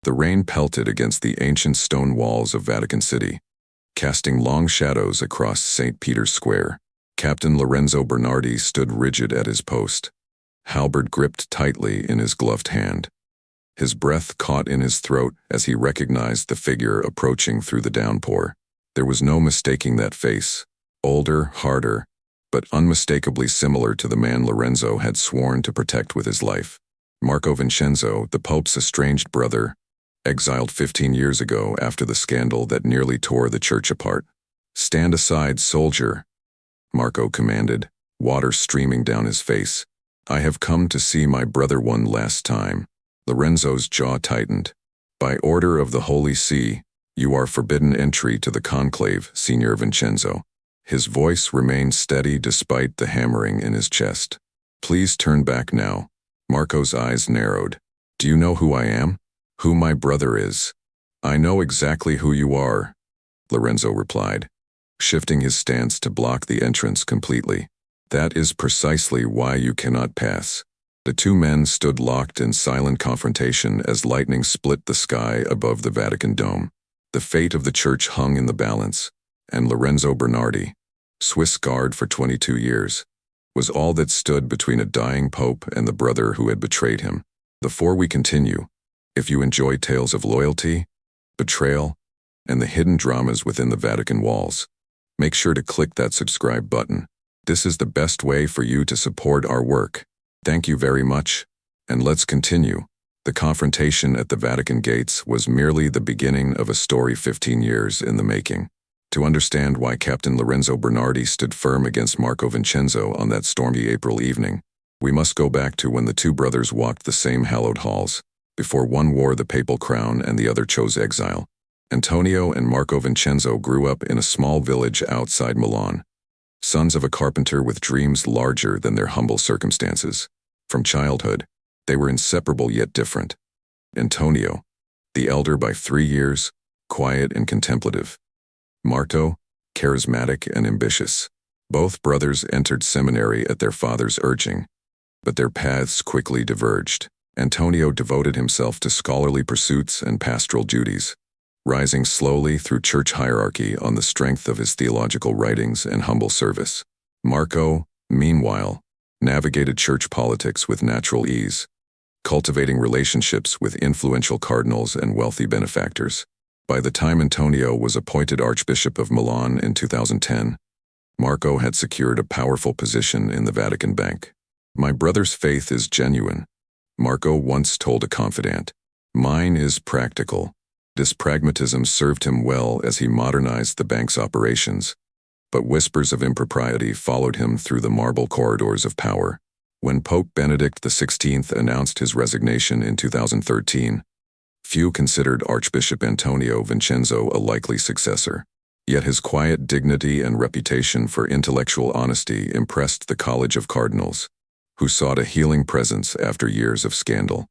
The rain pelted against the ancient stone walls of Vatican City, casting long shadows across St. Peter's Square. Captain Lorenzo Bernardi stood rigid at his post, halberd gripped tightly in his gloved hand. His breath caught in his throat as he recognized the figure approaching through the downpour. There was no mistaking that face, older, harder, but unmistakably similar to the man Lorenzo had sworn to protect with his life. Marco Vincenzo, the Pope's estranged brother, exiled 15 years ago after the scandal that nearly tore the church apart. "Stand aside, soldier," Marco commanded, water streaming down his face. "I have come to see my brother one last time." Lorenzo's jaw tightened. "By order of the Holy See, you are forbidden entry to the conclave, Signor Vincenzo." His voice remained steady despite the hammering in his chest. "Please turn back now." Marco's eyes narrowed. "Do you know who I am? Who my brother is?" "I know exactly who you are," Lorenzo replied, shifting his stance to block the entrance completely. "That is precisely why you cannot pass." The two men stood locked in silent confrontation as lightning split the sky above the Vatican dome. The fate of the church hung in the balance, and Lorenzo Bernardi, Swiss guard for 22 years, was all that stood between a dying pope and the brother who had betrayed him. Before we continue, if you enjoy tales of loyalty, betrayal, and the hidden dramas within the Vatican walls, make sure to click that subscribe button. This is the best way for you to support our work. Thank you very much, and let's continue. The confrontation at the Vatican gates was merely the beginning of a story 15 years in the making. To understand why Captain Lorenzo Bernardi stood firm against Marco Vincenzo on that stormy April evening, we must go back to when the two brothers walked the same hallowed halls, before one wore the papal crown and the other chose exile. Antonio and Marco Vincenzo grew up in a small village outside Milan, sons of a carpenter with dreams larger than their humble circumstances. From childhood, they were inseparable yet different. Antonio, the elder by 3 years, quiet and contemplative. Marco, charismatic and ambitious. Both brothers entered seminary at their father's urging, but their paths quickly diverged. Antonio devoted himself to scholarly pursuits and pastoral duties, rising slowly through church hierarchy on the strength of his theological writings and humble service. Marco, meanwhile, navigated church politics with natural ease, cultivating relationships with influential cardinals and wealthy benefactors. By the time Antonio was appointed Archbishop of Milan in 2010, Marco had secured a powerful position in the Vatican Bank. "My brother's faith is genuine," Marco once told a confidant. "Mine is practical." This pragmatism served him well as he modernized the bank's operations, but whispers of impropriety followed him through the marble corridors of power. When Pope Benedict XVI announced his resignation in 2013, few considered Archbishop Antonio Vincenzo a likely successor. Yet his quiet dignity and reputation for intellectual honesty impressed the College of Cardinals, who sought a healing presence after years of scandal.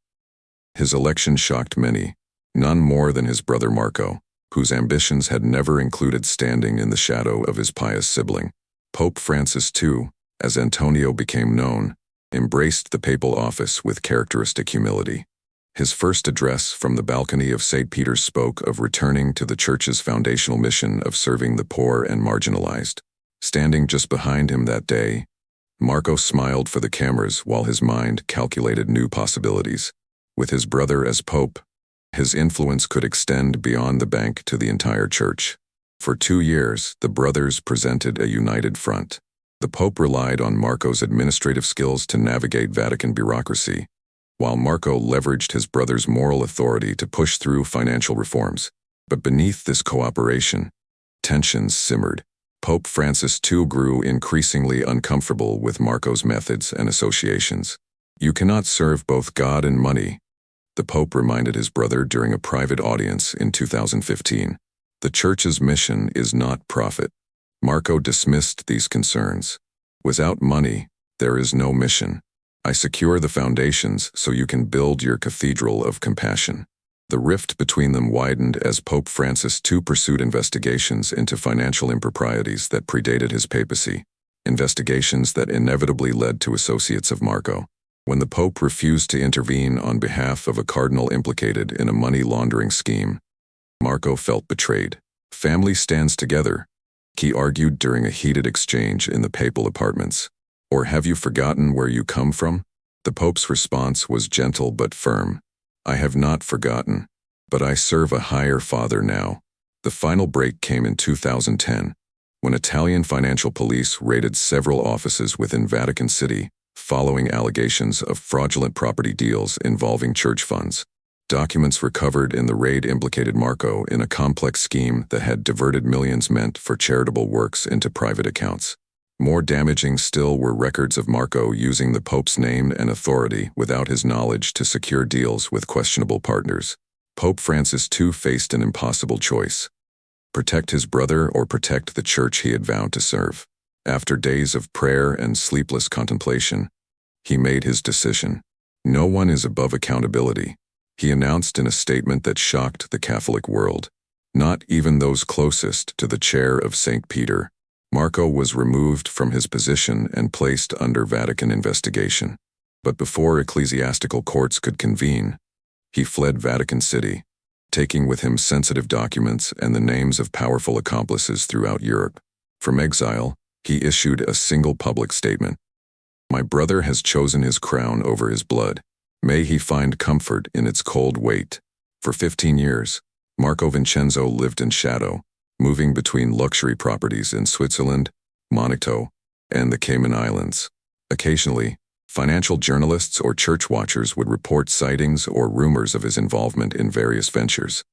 His election shocked many, none more than his brother Marco, whose ambitions had never included standing in the shadow of his pious sibling. Pope Francis II, as Antonio became known, embraced the papal office with characteristic humility. His first address from the balcony of St. Peter's spoke of returning to the Church's foundational mission of serving the poor and marginalized. Standing just behind him that day, Marco smiled for the cameras while his mind calculated new possibilities. With his brother as Pope, his influence could extend beyond the bank to the entire church. For 2 years, the brothers presented a united front. The Pope relied on Marco's administrative skills to navigate Vatican bureaucracy, while Marco leveraged his brother's moral authority to push through financial reforms. But beneath this cooperation, tensions simmered. Pope Francis too grew increasingly uncomfortable with Marco's methods and associations. "You cannot serve both God and money," the Pope reminded his brother during a private audience in 2015. "The Church's mission is not profit." Marco dismissed these concerns. "Without money, there is no mission. I secure the foundations so you can build your cathedral of compassion." The rift between them widened as Pope Francis II pursued investigations into financial improprieties that predated his papacy, investigations that inevitably led to associates of Marco. When the Pope refused to intervene on behalf of a cardinal implicated in a money laundering scheme, Marco felt betrayed. Family stands together, he argued during a heated exchange in the papal apartments. Or have you forgotten where you come from? The Pope's response was gentle but firm. I have not forgotten, but I serve a higher Father now. The final break came in 2010, when Italian financial police raided several offices within Vatican City, following allegations of fraudulent property deals involving church funds. Documents recovered in the raid implicated Marco in a complex scheme that had diverted millions meant for charitable works into private accounts. More damaging still were records of Marco using the Pope's name and authority without his knowledge to secure deals with questionable partners. Pope Francis II faced an impossible choice: protect his brother or protect the church he had vowed to serve. After days of prayer and sleepless contemplation, he made his decision. No one is above accountability, he announced in a statement that shocked the Catholic world. Not even those closest to the chair of St. Peter. Marco was removed from his position and placed under Vatican investigation. But before ecclesiastical courts could convene, he fled Vatican City, taking with him sensitive documents and the names of powerful accomplices throughout Europe. From exile, he issued a single public statement. My brother has chosen his crown over his blood. May he find comfort in its cold weight. For 15 years, Marco Vincenzo lived in shadow, moving between luxury properties in Switzerland, Monaco, and the Cayman Islands. Occasionally, financial journalists or church watchers would report sightings or rumors of his involvement in various ventures.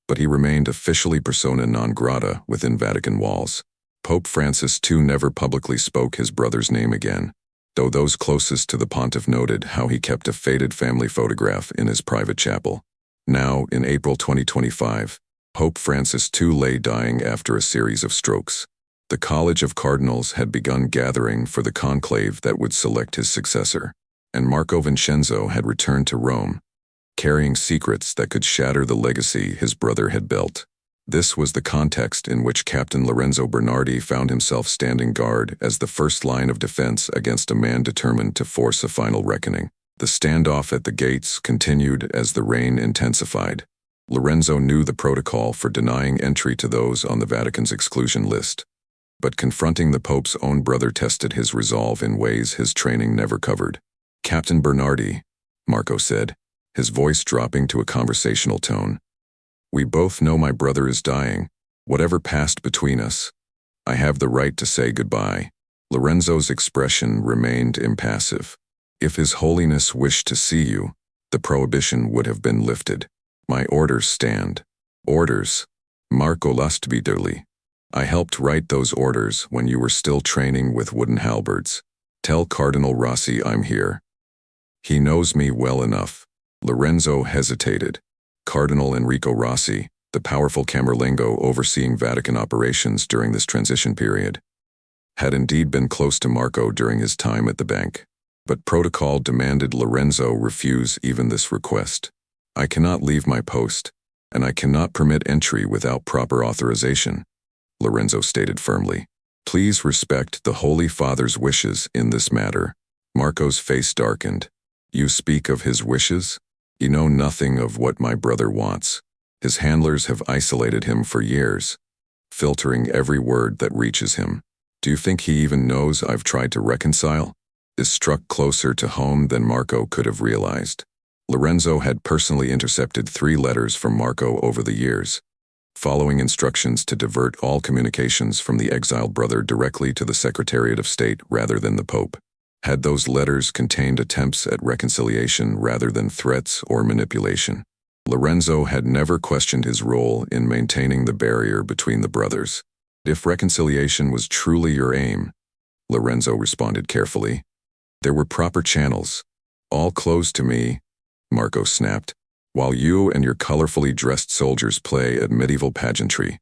But he remained officially persona non grata within Vatican walls. Pope Francis II never publicly spoke his brother's name again, though those closest to the pontiff noted how he kept a faded family photograph in his private chapel. Now, in April 2025, Pope Francis II lay dying after a series of strokes. The College of Cardinals had begun gathering for the conclave that would select his successor, and Marco Vincenzo had returned to Rome, carrying secrets that could shatter the legacy his brother had built. This was the context in which Captain Lorenzo Bernardi found himself standing guard as the first line of defense against a man determined to force a final reckoning. The standoff at the gates continued as the rain intensified. Lorenzo knew the protocol for denying entry to those on the Vatican's exclusion list, but confronting the Pope's own brother tested his resolve in ways his training never covered. Captain Bernardi, Marco said, his voice dropping to a conversational tone. We both know my brother is dying. Whatever passed between us, I have the right to say goodbye. Lorenzo's expression remained impassive. If His Holiness wished to see you, the prohibition would have been lifted. My orders stand. Orders? Marco lust bitterly. I helped write those orders when you were still training with wooden halberds. Tell Cardinal Rossi I'm here. He knows me well enough. Lorenzo hesitated. Cardinal Enrico Rossi, the powerful Camerlengo overseeing Vatican operations during this transition period, had indeed been close to Marco during his time at the bank. But protocol demanded Lorenzo refuse even this request. I cannot leave my post, and I cannot permit entry without proper authorization, Lorenzo stated firmly. Please respect the Holy Father's wishes in this matter. Marco's face darkened. You speak of his wishes? You know nothing of what my brother wants. His handlers have isolated him for years, filtering every word that reaches him. Do you think he even knows I've tried to reconcile? This struck closer to home than Marco could have realized. Lorenzo had personally intercepted 3 letters from Marco over the years, following instructions to divert all communications from the exiled brother directly to the Secretariat of State rather than the Pope. Had those letters contained attempts at reconciliation rather than threats or manipulation? Lorenzo had never questioned his role in maintaining the barrier between the brothers. If reconciliation was truly your aim, Lorenzo responded carefully, there were proper channels. All closed to me, Marco snapped, while you and your colorfully dressed soldiers play at medieval pageantry.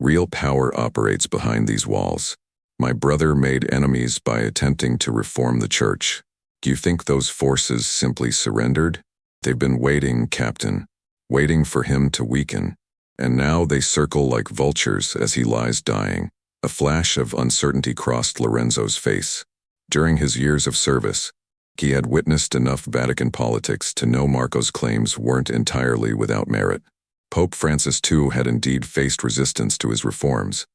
Real power operates behind these walls. My brother made enemies by attempting to reform the church. Do you think those forces simply surrendered? They've been waiting, Captain, waiting for him to weaken, and now they circle like vultures as he lies dying. A flash of uncertainty crossed Lorenzo's face. During his years of service, He had witnessed enough Vatican politics to know Marco's claims weren't entirely without merit. Pope Francis II had indeed faced resistance to his reforms,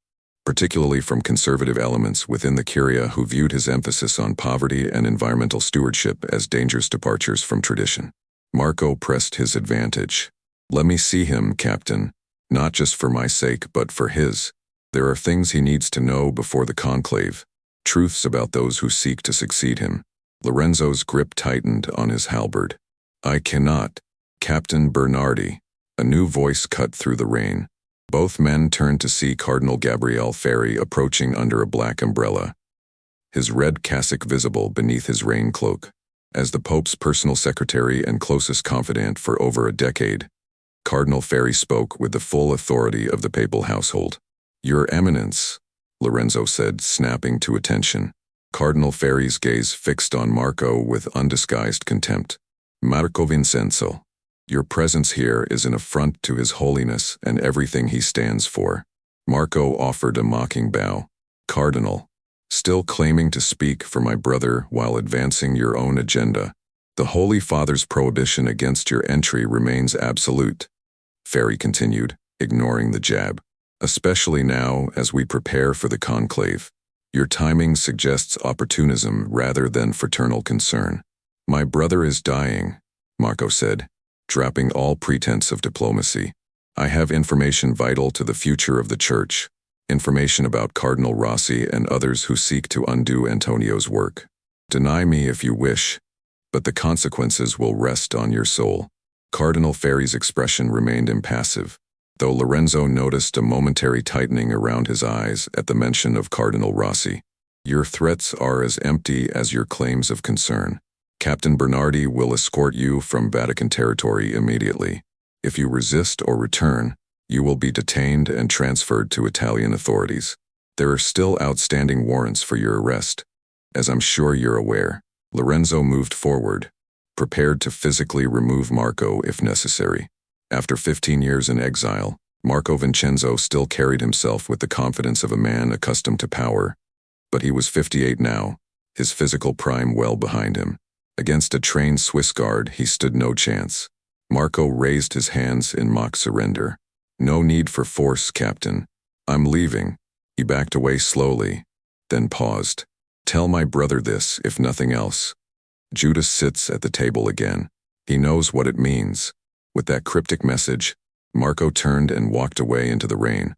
particularly from conservative elements within the Curia who viewed his emphasis on poverty and environmental stewardship as dangerous departures from tradition. Marco pressed his advantage. "Let me see him, Captain, not just for my sake but for his. There are things he needs to know before the conclave, truths about those who seek to succeed him." Lorenzo's grip tightened on his halberd. "I cannot. Captain Bernardi." A new voice cut through the rain. Both men turned to see Cardinal Gabriel Ferri approaching under a black umbrella, his red cassock visible beneath his rain cloak. As the Pope's personal secretary and closest confidant for over a decade, Cardinal Ferri spoke with the full authority of the papal household. "Your Eminence," Lorenzo said, snapping to attention. Cardinal Ferri's gaze fixed on Marco with undisguised contempt. "Marco Vincenzo, your presence here is an affront to His Holiness and everything he stands for." Marco offered a mocking bow. "Cardinal, still claiming to speak for my brother while advancing your own agenda. The Holy Father's prohibition against your entry remains absolute," Ferri continued, ignoring the jab. "Especially now as we prepare for the conclave. Your timing suggests opportunism rather than fraternal concern." "My brother is dying," Marco said, dropping all pretense of diplomacy. "I have information vital to the future of the Church, information about Cardinal Rossi and others who seek to undo Antonio's work. Deny me if you wish, but the consequences will rest on your soul." Cardinal Ferri's expression remained impassive, though Lorenzo noticed a momentary tightening around his eyes at the mention of Cardinal Rossi. "Your threats are as empty as your claims of concern. Captain Bernardi will escort you from Vatican territory immediately. If you resist or return, you will be detained and transferred to Italian authorities. There are still outstanding warrants for your arrest, as I'm sure you're aware." Lorenzo moved forward, prepared to physically remove Marco if necessary. After 15 years in exile, Marco Vincenzo still carried himself with the confidence of a man accustomed to power, but he was 58 now, his physical prime well behind him. Against a trained Swiss guard, he stood no chance. Marco raised his hands in mock surrender. "No need for force, Captain. I'm leaving." He backed away slowly, then paused. "Tell my brother this, if nothing else. Judas sits at the table again. He knows what it means." With that cryptic message, Marco turned and walked away into the rain,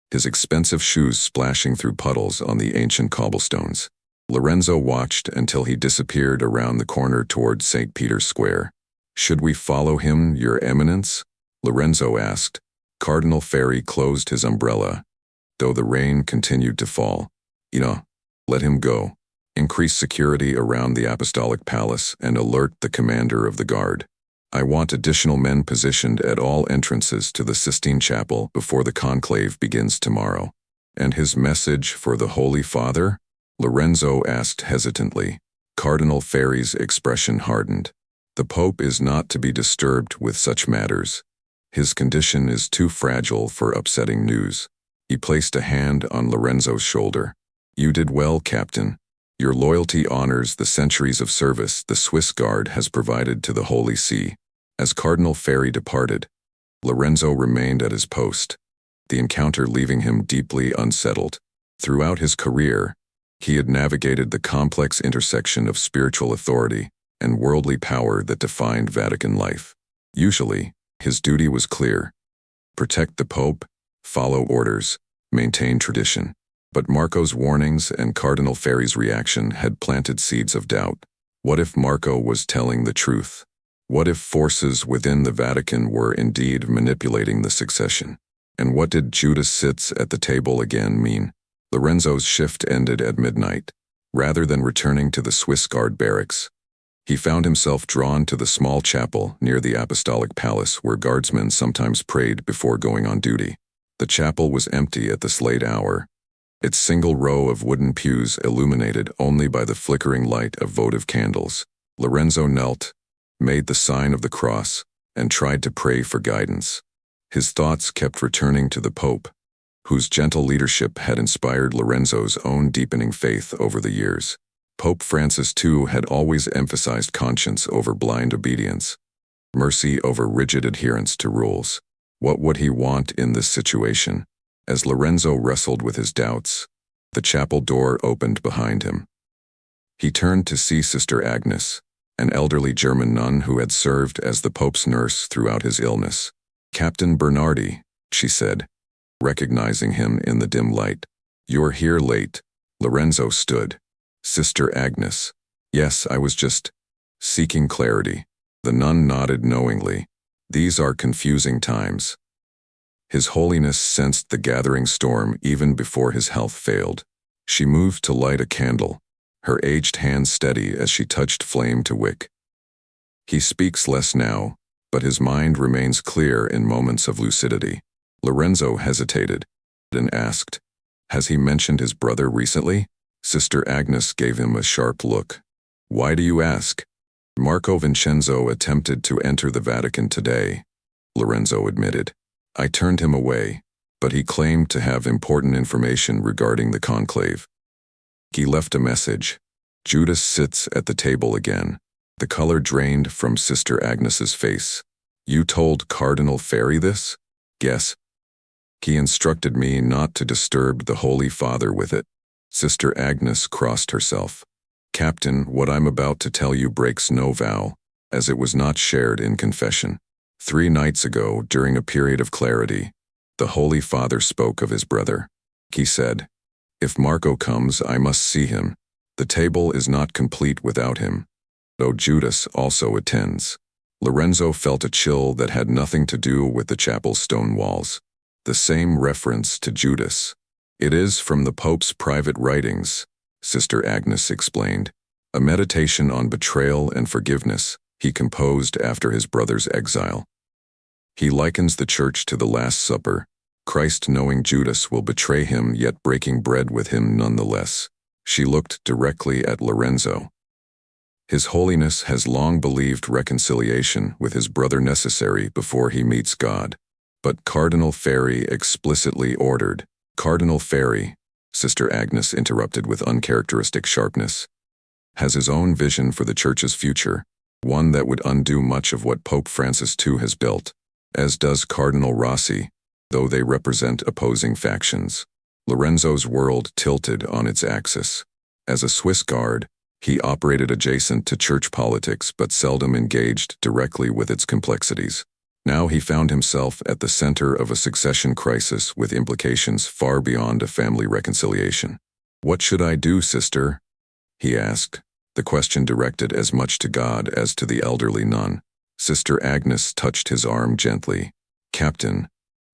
his expensive shoes splashing through puddles on the ancient cobblestones. Lorenzo watched until he disappeared around the corner toward St. Peter's Square. "Should we follow him, Your Eminence?" Lorenzo asked. Cardinal Ferri closed his umbrella, though the rain continued to fall. Let him go. Increase security around the Apostolic Palace and alert the commander of the guard. I want additional men positioned at all entrances to the Sistine Chapel before the conclave begins tomorrow." "And his message for the Holy Father?" Lorenzo asked hesitantly. Cardinal Ferri's expression hardened. "The Pope is not to be disturbed with such matters. His condition is too fragile for upsetting news." He placed a hand on Lorenzo's shoulder. "You did well, Captain. Your loyalty honors the centuries of service the Swiss Guard has provided to the Holy See." As Cardinal Ferri departed, Lorenzo remained at his post, the encounter leaving him deeply unsettled. Throughout his career, he had navigated the complex intersection of spiritual authority and worldly power that defined Vatican life. Usually, his duty was clear: protect the Pope, follow orders, maintain tradition. But Marco's warnings and Cardinal Ferri's reaction had planted seeds of doubt. What if Marco was telling the truth? What if forces within the Vatican were indeed manipulating the succession? And what did Judas sits at the table again mean? Lorenzo's shift ended at midnight. Rather than returning to the Swiss Guard barracks, he found himself drawn to the small chapel near the Apostolic Palace where guardsmen sometimes prayed before going on duty. The chapel was empty at this late hour, its single row of wooden pews illuminated only by the flickering light of votive candles. Lorenzo knelt, made the sign of the cross, and tried to pray for guidance. His thoughts kept returning to the Pope, whose gentle leadership had inspired Lorenzo's own deepening faith over the years. Pope Francis II had always emphasized conscience over blind obedience, mercy over rigid adherence to rules. What would he want in this situation? As Lorenzo wrestled with his doubts, the chapel door opened behind him. He turned to see Sister Agnes, an elderly German nun who had served as the Pope's nurse throughout his illness. "Captain Bernardi," she said, recognizing him in the dim light. "You're here late." Lorenzo stood. "Sister Agnes." "Yes, I was just seeking clarity." The nun nodded knowingly. "These are confusing times." His Holiness sensed the gathering storm even before his health failed. She moved to light a candle, her aged hand steady as she touched flame to wick. He speaks less now, but his mind remains clear in moments of lucidity. Lorenzo hesitated and asked, "Has he mentioned his brother recently?" Sister Agnes gave him a sharp look. "Why do you ask?" "Marco Vincenzo attempted to enter the Vatican today," Lorenzo admitted. "I turned him away, but he claimed to have important information regarding the conclave. He left a message." Judas sits at the table again. The color drained from Sister Agnes's face. "You told Cardinal Ferry this?" "Yes. He instructed me not to disturb the Holy Father with it." Sister Agnes crossed herself. "Captain, what I'm about to tell you breaks no vow, as it was not shared in confession. 3 nights ago, during a period of clarity, the Holy Father spoke of his brother. He said, 'If Marco comes, I must see him. The table is not complete without him.' Though Judas also attends." Lorenzo felt a chill that had nothing to do with the chapel's stone walls. The same reference to Judas. "It is from the Pope's private writings," Sister Agnes explained. "A meditation on betrayal and forgiveness he composed after his brother's exile. He likens the church to the Last Supper, Christ knowing Judas will betray him yet breaking bread with him nonetheless." She looked directly at Lorenzo. "His Holiness has long believed reconciliation with his brother necessary before he meets God. But Cardinal Ferry explicitly ordered—" "Cardinal Ferry," Sister Agnes interrupted with uncharacteristic sharpness, "has his own vision for the Church's future, one that would undo much of what Pope Francis II has built, as does Cardinal Rossi, though they represent opposing factions." Lorenzo's world tilted on its axis. As a Swiss Guard, he operated adjacent to church politics but seldom engaged directly with its complexities. Now he found himself at the center of a succession crisis with implications far beyond a family reconciliation. "What should I do, sister?" he asked, the question directed as much to God as to the elderly nun. Sister Agnes touched his arm gently. "Captain,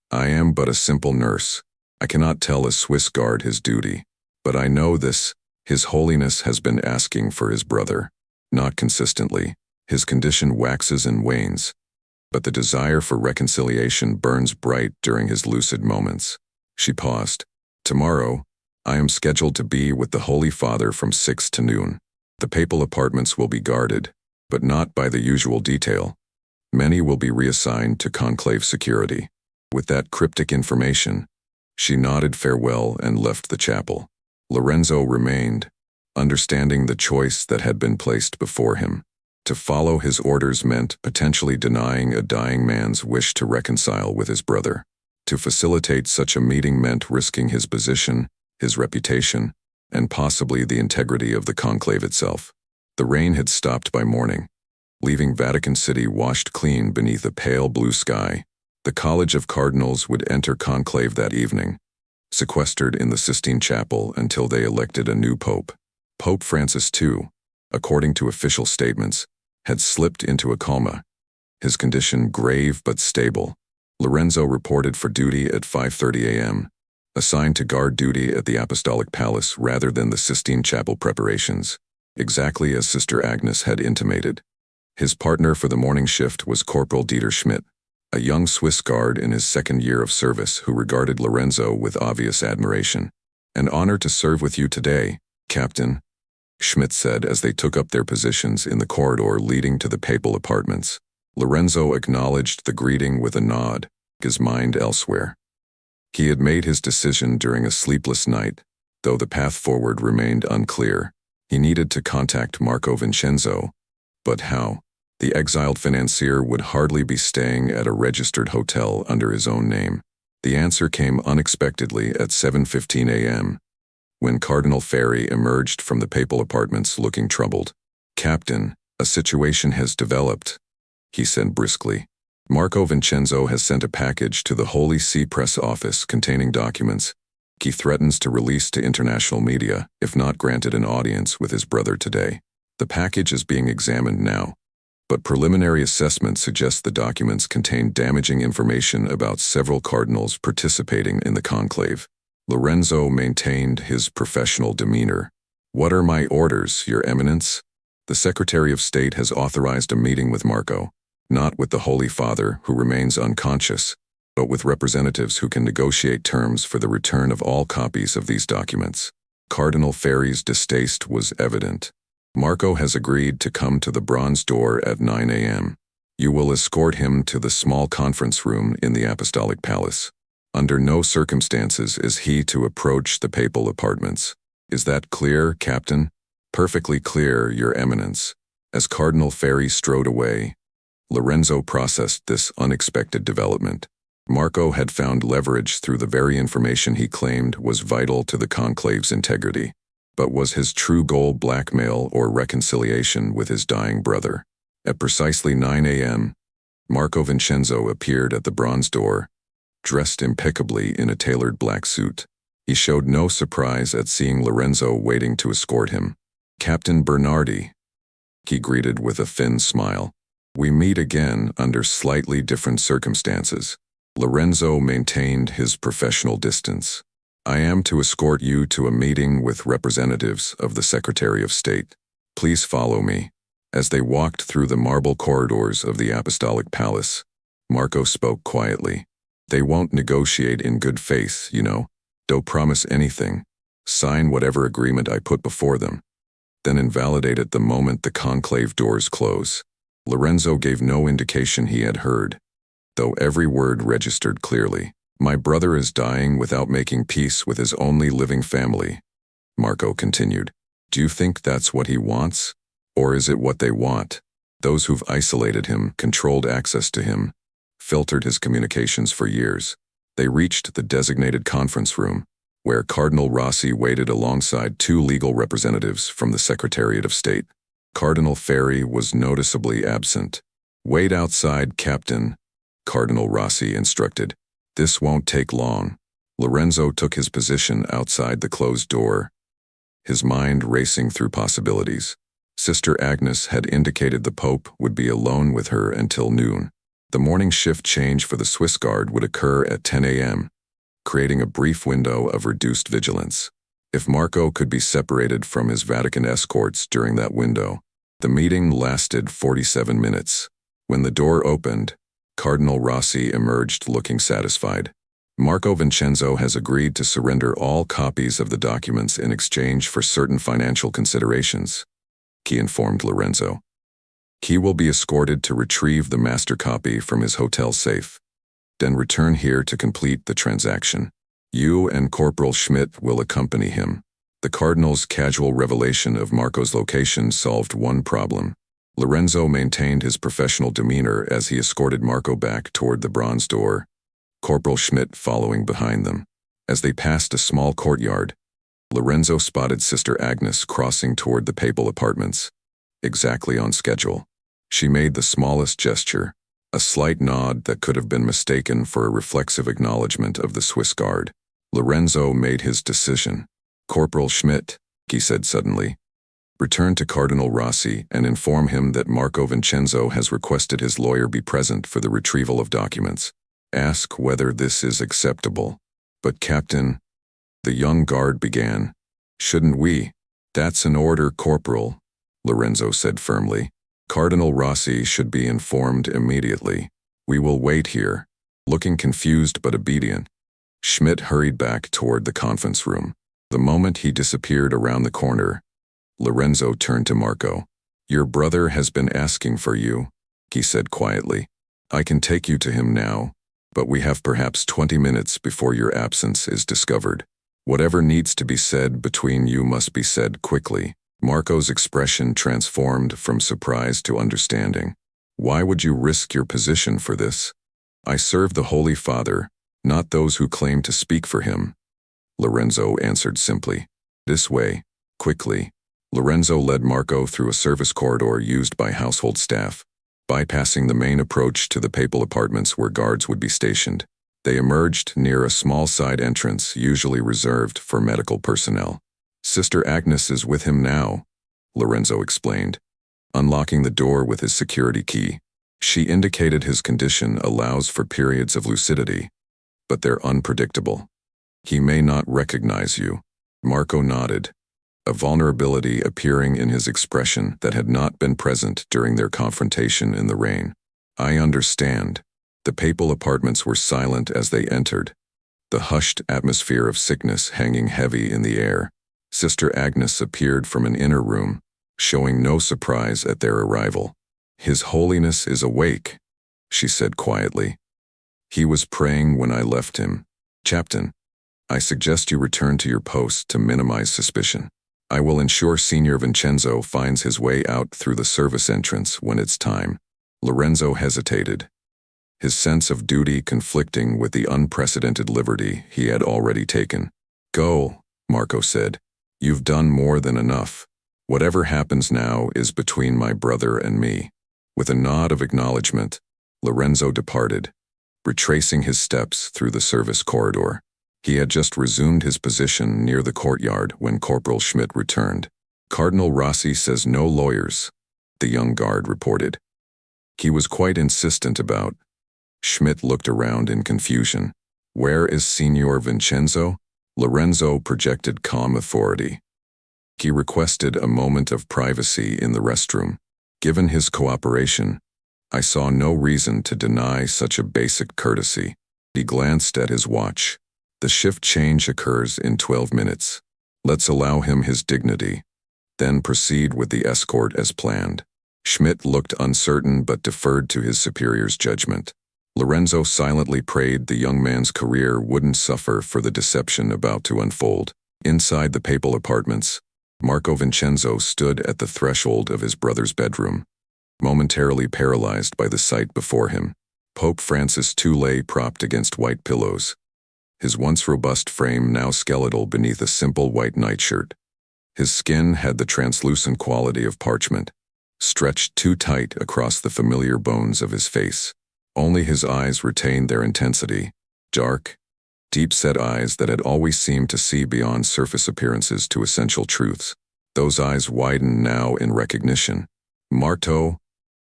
I am but a simple nurse. I cannot tell a Swiss Guard his duty. But I know this: His Holiness has been asking for his brother. Not consistently. His condition waxes and wanes, but the desire for reconciliation burns bright during his lucid moments." She paused. "Tomorrow, I am scheduled to be with the Holy Father from 6 to noon. The papal apartments will be guarded, but not by the usual detail. Many will be reassigned to conclave security." With that cryptic information, she nodded farewell and left the chapel. Lorenzo remained, understanding the choice that had been placed before him. To follow his orders meant potentially denying a dying man's wish to reconcile with his brother. To facilitate such a meeting meant risking his position, his reputation, and possibly the integrity of the conclave itself. The rain had stopped by morning, leaving Vatican City washed clean beneath a pale blue sky. The College of Cardinals would enter conclave that evening, sequestered in the Sistine Chapel until they elected a new pope. Pope Francis II, according to official statements, had slipped into a coma, his condition grave but stable. Lorenzo reported for duty at 5:30 a.m., assigned to guard duty at the Apostolic Palace rather than the Sistine Chapel preparations, exactly as Sister Agnes had intimated. His partner for the morning shift was Corporal Dieter Schmidt, a young Swiss Guard in his 2nd year of service who regarded Lorenzo with obvious admiration. "An honor to serve with you today, Captain," Schmidt said as they took up their positions in the corridor leading to the papal apartments. Lorenzo acknowledged the greeting with a nod, his mind elsewhere. He had made his decision during a sleepless night, though the path forward remained unclear. He needed to contact Marco Vincenzo. But how? The exiled financier would hardly be staying at a registered hotel under his own name. The answer came unexpectedly at 7:15 a.m. when Cardinal Ferry emerged from the papal apartments looking troubled. "Captain, a situation has developed," he said briskly. "Marco Vincenzo has sent a package to the Holy See press office containing documents he threatens to release to international media if not granted an audience with his brother today. The package is being examined now, but preliminary assessment suggests the documents contain damaging information about several cardinals participating in the conclave." Lorenzo maintained his professional demeanor. "What are my orders, Your Eminence?" "The Secretary of State has authorized a meeting with Marco, not with the Holy Father, who remains unconscious, but with representatives who can negotiate terms for the return of all copies of these documents." Cardinal Ferry's distaste was evident. "Marco has agreed to come to the Bronze Door at 9 a.m. You will escort him to the small conference room in the Apostolic Palace. Under no circumstances is he to approach the papal apartments. Is that clear, Captain?" "Perfectly clear, Your Eminence." As Cardinal Ferry strode away, Lorenzo processed this unexpected development. Marco had found leverage through the very information he claimed was vital to the conclave's integrity. But was his true goal blackmail or reconciliation with his dying brother? At precisely 9 a.m., Marco Vincenzo appeared at the Bronze Door, dressed impeccably in a tailored black suit. He showed no surprise at seeing Lorenzo waiting to escort him. "Captain Bernardi," he greeted with a thin smile. "We meet again under slightly different circumstances." Lorenzo maintained his professional distance. "I am to escort you to a meeting with representatives of the Secretary of State. Please follow me." As they walked through the marble corridors of the Apostolic Palace, Marco spoke quietly. "They won't negotiate in good faith, you know. Don't promise anything. Sign whatever agreement I put before them, then invalidate it the moment the conclave doors close." Lorenzo gave no indication he had heard, though every word registered clearly. "My brother is dying without making peace with his only living family," Marco continued. "Do you think that's what he wants? Or is it what they want? Those who've isolated him, controlled access to him, filtered his communications for years." They reached the designated conference room, where Cardinal Rossi waited alongside two legal representatives from the Secretariat of State. Cardinal Ferry was noticeably absent. "Wait outside, Captain," Cardinal Rossi instructed. "This won't take long." Lorenzo took his position outside the closed door, his mind racing through possibilities. Sister Agnes had indicated the Pope would be alone with her until noon. The morning shift change for the Swiss Guard would occur at 10 a.m., creating a brief window of reduced vigilance. If Marco could be separated from his Vatican escorts during that window. The meeting lasted 47 minutes. When the door opened, Cardinal Rossi emerged looking satisfied. "Marco Vincenzo has agreed to surrender all copies of the documents in exchange for certain financial considerations," he informed Lorenzo. "He will be escorted to retrieve the master copy from his hotel safe, then return here to complete the transaction. You and Corporal Schmidt will accompany him." The Cardinal's casual revelation of Marco's location solved one problem. Lorenzo maintained his professional demeanor as he escorted Marco back toward the Bronze Door, Corporal Schmidt following behind them. As they passed a small courtyard, Lorenzo spotted Sister Agnes crossing toward the papal apartments, exactly on schedule. She made the smallest gesture, a slight nod that could have been mistaken for a reflexive acknowledgement of the Swiss Guard. Lorenzo made his decision. "Corporal Schmidt," he said suddenly, "return to Cardinal Rossi and inform him that Marco Vincenzo has requested his lawyer be present for the retrieval of documents. Ask whether this is acceptable." "But Captain," the young guard began. "Shouldn't we?" "That's an order, Corporal," Lorenzo said firmly. "Cardinal Rossi should be informed immediately. We will wait here." Looking confused but obedient, Schmidt hurried back toward the conference room. The moment he disappeared around the corner, Lorenzo turned to Marco. "Your brother has been asking for you," he said quietly. "I can take you to him now, but we have perhaps 20 minutes before your absence is discovered. Whatever needs to be said between you must be said quickly." Marco's expression transformed from surprise to understanding. Why would you risk your position for this? I serve the Holy Father, not those who claim to speak for him. Lorenzo answered simply. This way, quickly. Lorenzo led Marco through a service corridor used by household staff, bypassing the main approach to the papal apartments where guards would be stationed. They emerged near a small side entrance usually reserved for medical personnel. Sister Agnes is with him now, Lorenzo explained, unlocking the door with his security key. She indicated his condition allows for periods of lucidity, but they're unpredictable. He may not recognize you. Marco nodded, a vulnerability appearing in his expression that had not been present during their confrontation in the rain. I understand. The papal apartments were silent as they entered, the hushed atmosphere of sickness hanging heavy in the air. Sister Agnes appeared from an inner room, showing no surprise at their arrival. His Holiness is awake, she said quietly. He was praying when I left him. Captain, I suggest you return to your post to minimize suspicion. I will ensure Signor Vincenzo finds his way out through the service entrance when it's time. Lorenzo hesitated, his sense of duty conflicting with the unprecedented liberty he had already taken. Go, Marco said. You've done more than enough. Whatever happens now is between my brother and me. With a nod of acknowledgement, Lorenzo departed, retracing his steps through the service corridor. He had just resumed his position near the courtyard when Corporal Schmidt returned. Cardinal Rossi says no lawyers, the young guard reported. He was quite insistent about. Schmidt looked around in confusion. Where is Signor Vincenzo? Lorenzo projected calm authority. He requested a moment of privacy in the restroom. Given his cooperation, I saw no reason to deny such a basic courtesy. He glanced at his watch. The shift change occurs in 12 minutes. Let's allow him his dignity, then proceed with the escort as planned. Schmidt looked uncertain but deferred to his superior's judgment. Lorenzo silently prayed the young man's career wouldn't suffer for the deception about to unfold. Inside the papal apartments, Marco Vincenzo stood at the threshold of his brother's bedroom, momentarily paralyzed by the sight before him. Pope Francis II lay propped against white pillows, his once robust frame now skeletal beneath a simple white nightshirt. His skin had the translucent quality of parchment, stretched too tight across the familiar bones of his face. Only his eyes retained their intensity, dark, deep-set eyes that had always seemed to see beyond surface appearances to essential truths. Those eyes widened now in recognition. Marto,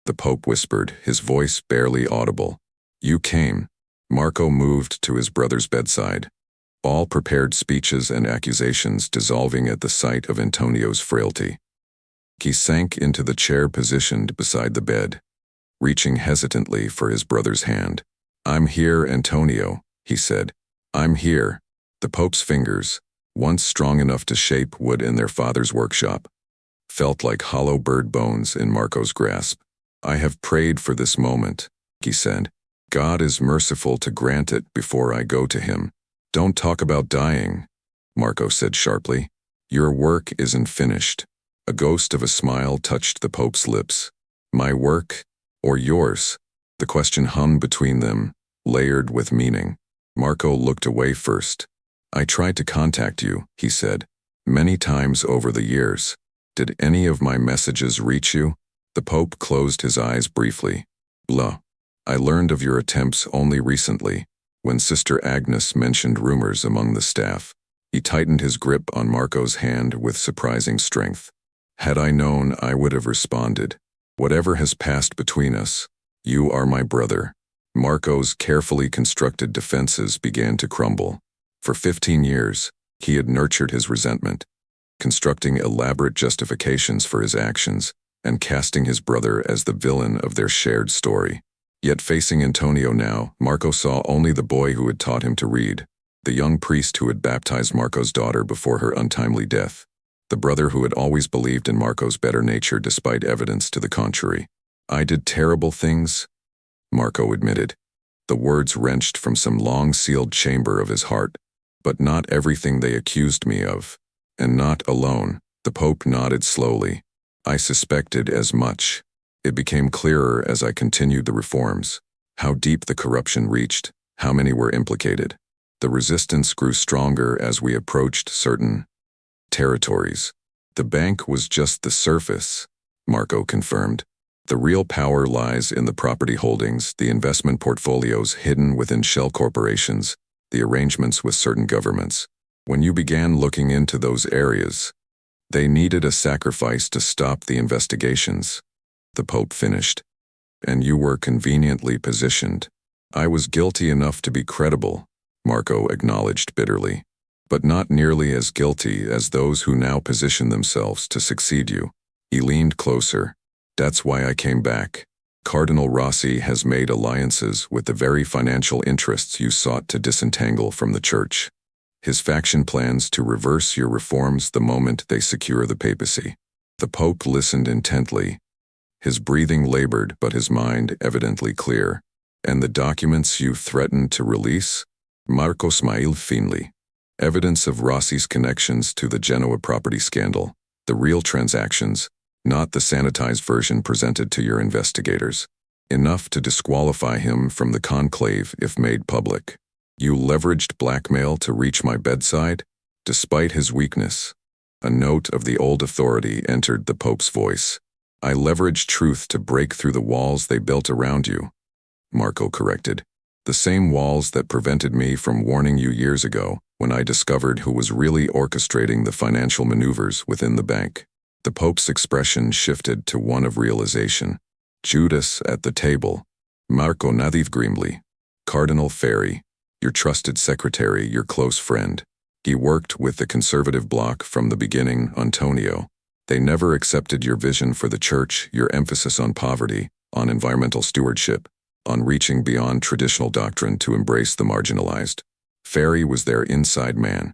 the Pope whispered, his voice barely audible. You came. Marco moved to his brother's bedside, all prepared speeches and accusations dissolving at the sight of Antonio's frailty. He sank into the chair positioned beside the bed, reaching hesitantly for his brother's hand. I'm here, Antonio, he said. I'm here. The Pope's fingers, once strong enough to shape wood in their father's workshop, felt like hollow bird bones in Marco's grasp. I have prayed for this moment, he said. God is merciful to grant it before I go to him. Don't talk about dying, Marco said sharply. Your work isn't finished. A ghost of a smile touched the Pope's lips. My work, or yours? The question hung between them, layered with meaning. Marco looked away first. I tried to contact you, he said, many times over the years. Did any of my messages reach you? The Pope closed his eyes briefly. Blah. I learned of your attempts only recently, when Sister Agnes mentioned rumors among the staff. He tightened his grip on Marco's hand with surprising strength. Had I known, I would have responded. Whatever has passed between us, you are my brother. Marco's carefully constructed defenses began to crumble. For 15 years, he had nurtured his resentment, constructing elaborate justifications for his actions and casting his brother as the villain of their shared story. Yet facing Antonio now, Marco saw only the boy who had taught him to read, the young priest who had baptized Marco's daughter before her untimely death, the brother who had always believed in Marco's better nature despite evidence to the contrary. I did terrible things, Marco admitted, the words wrenched from some long-sealed chamber of his heart. But not everything they accused me of. And not alone. The Pope nodded slowly. I suspected as much. It became clearer as I continued the reforms. How deep the corruption reached, how many were implicated. The resistance grew stronger as we approached certain territories. The bank was just the surface, Marco confirmed. The real power lies in the property holdings, the investment portfolios hidden within shell corporations, the arrangements with certain governments. When you began looking into those areas, they needed a sacrifice to stop the investigations. The Pope finished. And you were conveniently positioned. I was guilty enough to be credible, Marco acknowledged bitterly, but not nearly as guilty as those who now position themselves to succeed you. He leaned closer. That's why I came back. Cardinal Rossi has made alliances with the very financial interests you sought to disentangle from the Church. His faction plans to reverse your reforms the moment they secure the papacy. The Pope listened intently. His breathing labored, but his mind evidently clear. And the documents you threatened to release? Marco smiled faintly. Evidence of Rossi's connections to the Genoa property scandal. The real transactions, not the sanitized version presented to your investigators. Enough to disqualify him from the conclave if made public. You leveraged blackmail to reach my bedside? Despite his weakness. A note of the old authority entered the Pope's voice. I leveraged truth to break through the walls they built around you. Marco corrected. The same walls that prevented me from warning you years ago when I discovered who was really orchestrating the financial maneuvers within the bank. The Pope's expression shifted to one of realization. Judas at the table. Marco nodded grimly. Cardinal Ferri, your trusted secretary, your close friend. He worked with the conservative bloc from the beginning, Antonio. They never accepted your vision for the Church, your emphasis on poverty, on environmental stewardship, on reaching beyond traditional doctrine to embrace the marginalized. Ferri was their inside man,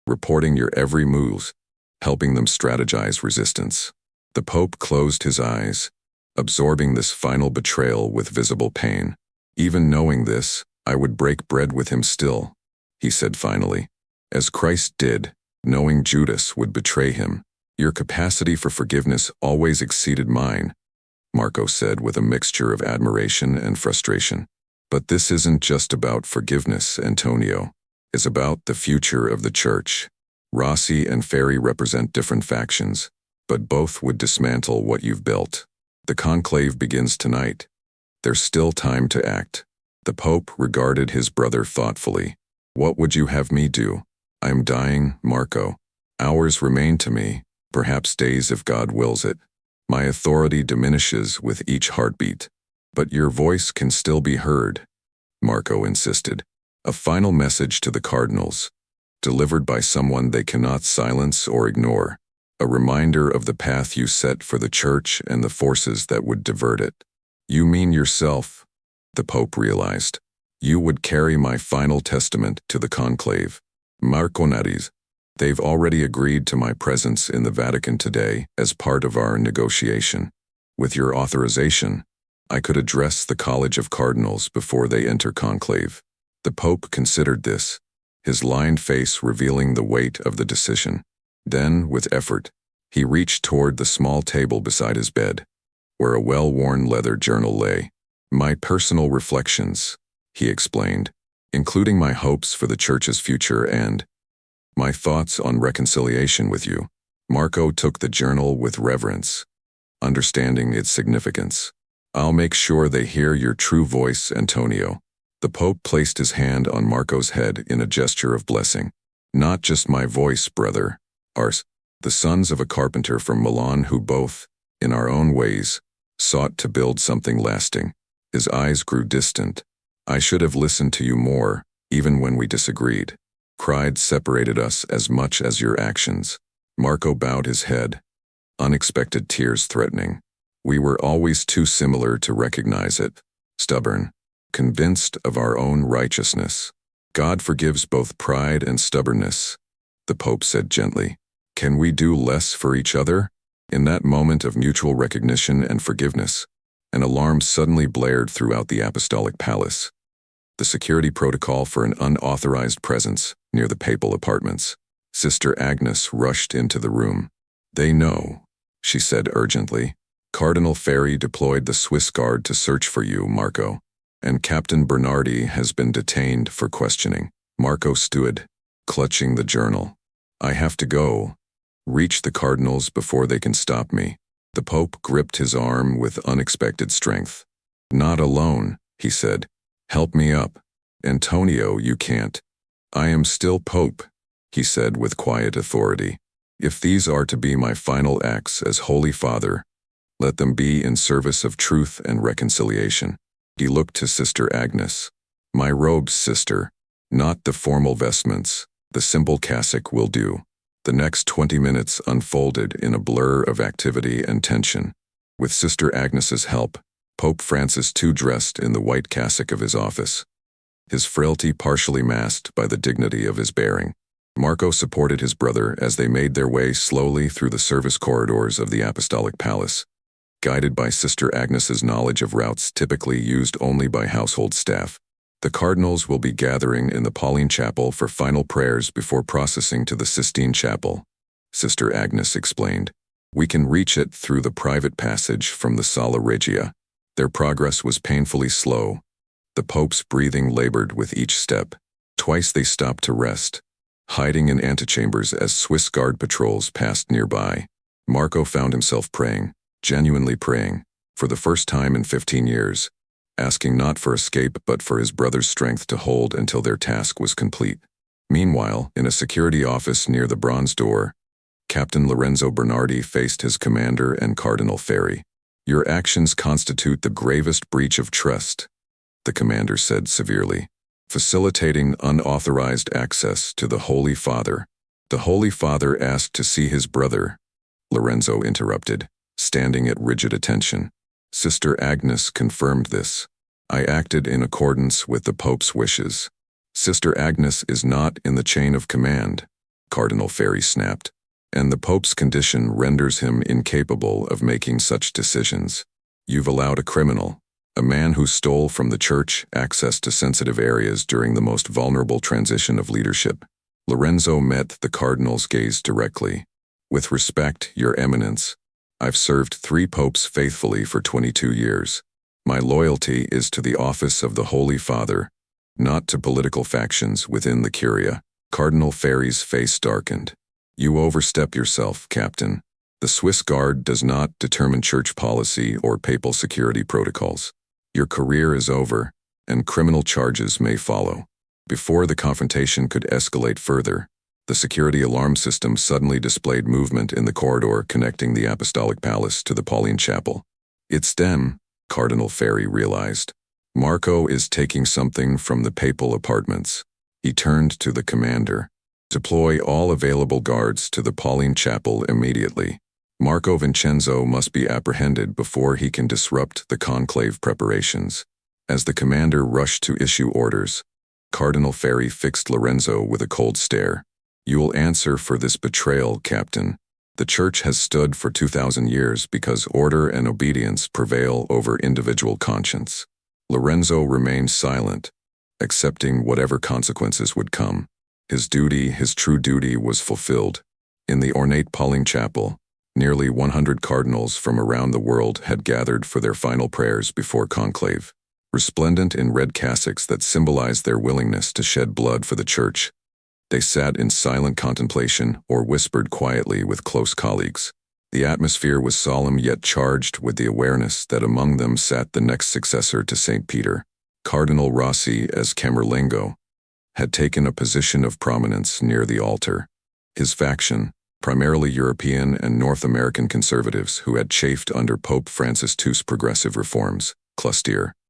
reporting your every move, helping them strategize resistance. The Pope closed his eyes, absorbing this final betrayal with visible pain. Even knowing this, I would break bread with him still, he said finally. As Christ did, knowing Judas would betray him. Your capacity for forgiveness always exceeded mine, Marco said with a mixture of admiration and frustration. But this isn't just about forgiveness, Antonio. It's about the future of the Church. Rossi and Ferri represent different factions, but both would dismantle what you've built. The conclave begins tonight. There's still time to act. The Pope regarded his brother thoughtfully. What would you have me do? I'm dying, Marco. Hours remain to me, perhaps days if God wills it. My authority diminishes with each heartbeat. But your voice can still be heard, Marco insisted. A final message to the cardinals, delivered by someone they cannot silence or ignore. A reminder of the path you set for the Church and the forces that would divert it. You mean yourself, the Pope realized. You would carry my final testament to the conclave. Marco nodded. They've already agreed to my presence in the Vatican today as part of our negotiation. With your authorization, I could address the College of Cardinals before they enter conclave. The Pope considered this, his lined face revealing the weight of the decision. Then, with effort, he reached toward the small table beside his bed, where a well-worn leather journal lay. My personal reflections, he explained, including my hopes for the Church's future and my thoughts on reconciliation with you. Marco took the journal with reverence, understanding its significance. I'll make sure they hear your true voice, Antonio. The Pope placed his hand on Marco's head in a gesture of blessing. Not just my voice, brother. Ours, the sons of a carpenter from Milan who both, in our own ways, sought to build something lasting. His eyes grew distant. I should have listened to you more, even when we disagreed. Pride separated us as much as your actions. Marco bowed his head, unexpected tears threatening. We were always too similar to recognize it. Stubborn, convinced of our own righteousness. God forgives both pride and stubbornness, the Pope said gently. Can we do less for each other? In that moment of mutual recognition and forgiveness, an alarm suddenly blared throughout the apostolic palace. The security protocol for an unauthorized presence near the papal apartments. Sister Agnes rushed into the room. They know, she said urgently. Cardinal Ferry deployed the Swiss Guard to search for you, Marco, and Captain Bernardi has been detained for questioning. Marco stood, clutching the journal. I have to go. Reach the cardinals before they can stop me. The Pope gripped his arm with unexpected strength. Not alone, he said. Help me up. Antonio, you can't. I am still Pope, he said with quiet authority. If these are to be my final acts as Holy Father, let them be in service of truth and reconciliation. He looked to Sister Agnes. My robes, sister. Not the formal vestments. The simple cassock will do. The next 20 minutes unfolded in a blur of activity and tension. With Sister Agnes's help, Pope Francis too dressed in the white cassock of his office, his frailty partially masked by the dignity of his bearing. Marco supported his brother as they made their way slowly through the service corridors of the Apostolic Palace, guided by Sister Agnes's knowledge of routes typically used only by household staff. The cardinals will be gathering in the Pauline Chapel for final prayers before processing to the Sistine Chapel, Sister Agnes explained. We can reach it through the private passage from the Sala Regia. Their progress was painfully slow. The Pope's breathing labored with each step. Twice they stopped to rest, hiding in antechambers as Swiss Guard patrols passed nearby. Marco found himself praying, genuinely praying, for the first time in 15 years, asking not for escape but for his brother's strength to hold until their task was complete. Meanwhile, in a security office near the bronze door, Captain Lorenzo Bernardi faced his commander and Cardinal Ferry. Your actions constitute the gravest breach of trust, the commander said severely, facilitating unauthorized access to the Holy Father. The Holy Father asked to see his brother, Lorenzo interrupted, standing at rigid attention. Sister Agnes confirmed this. I acted in accordance with the Pope's wishes. Sister Agnes is not in the chain of command, Cardinal Ferry snapped, and the Pope's condition renders him incapable of making such decisions. You've allowed a criminal, a man who stole from the Church, access to sensitive areas during the most vulnerable transition of leadership. Lorenzo met the Cardinal's gaze directly. With respect, Your Eminence, I've served 3 popes faithfully for 22 years. My loyalty is to the office of the Holy Father, not to political factions within the Curia. Cardinal Ferry's face darkened. You overstep yourself, Captain. The Swiss Guard does not determine church policy or papal security protocols. Your career is over, and criminal charges may follow. Before the confrontation could escalate further, the security alarm system suddenly displayed movement in the corridor connecting the Apostolic Palace to the Pauline Chapel. It's them, Cardinal Ferry realized. Marco is taking something from the papal apartments. He turned to the commander. Deploy all available guards to the Pauline Chapel immediately. Marco Vincenzo must be apprehended before he can disrupt the conclave preparations. As the commander rushed to issue orders, Cardinal Ferry fixed Lorenzo with a cold stare. You will answer for this betrayal, Captain. The Church has stood for 2,000 years because order and obedience prevail over individual conscience. Lorenzo remained silent, accepting whatever consequences would come. His duty, his true duty, was fulfilled. In the ornate Pauline Chapel, nearly 100 cardinals from around the world had gathered for their final prayers before conclave. Resplendent in red cassocks that symbolized their willingness to shed blood for the Church, they sat in silent contemplation or whispered quietly with close colleagues. The atmosphere was solemn yet charged with the awareness that among them sat the next successor to St. Peter. Cardinal Rossi, as Camerlengo, had taken a position of prominence near the altar. His faction, primarily European and North American conservatives who had chafed under Pope Francis II's progressive reforms, cluster,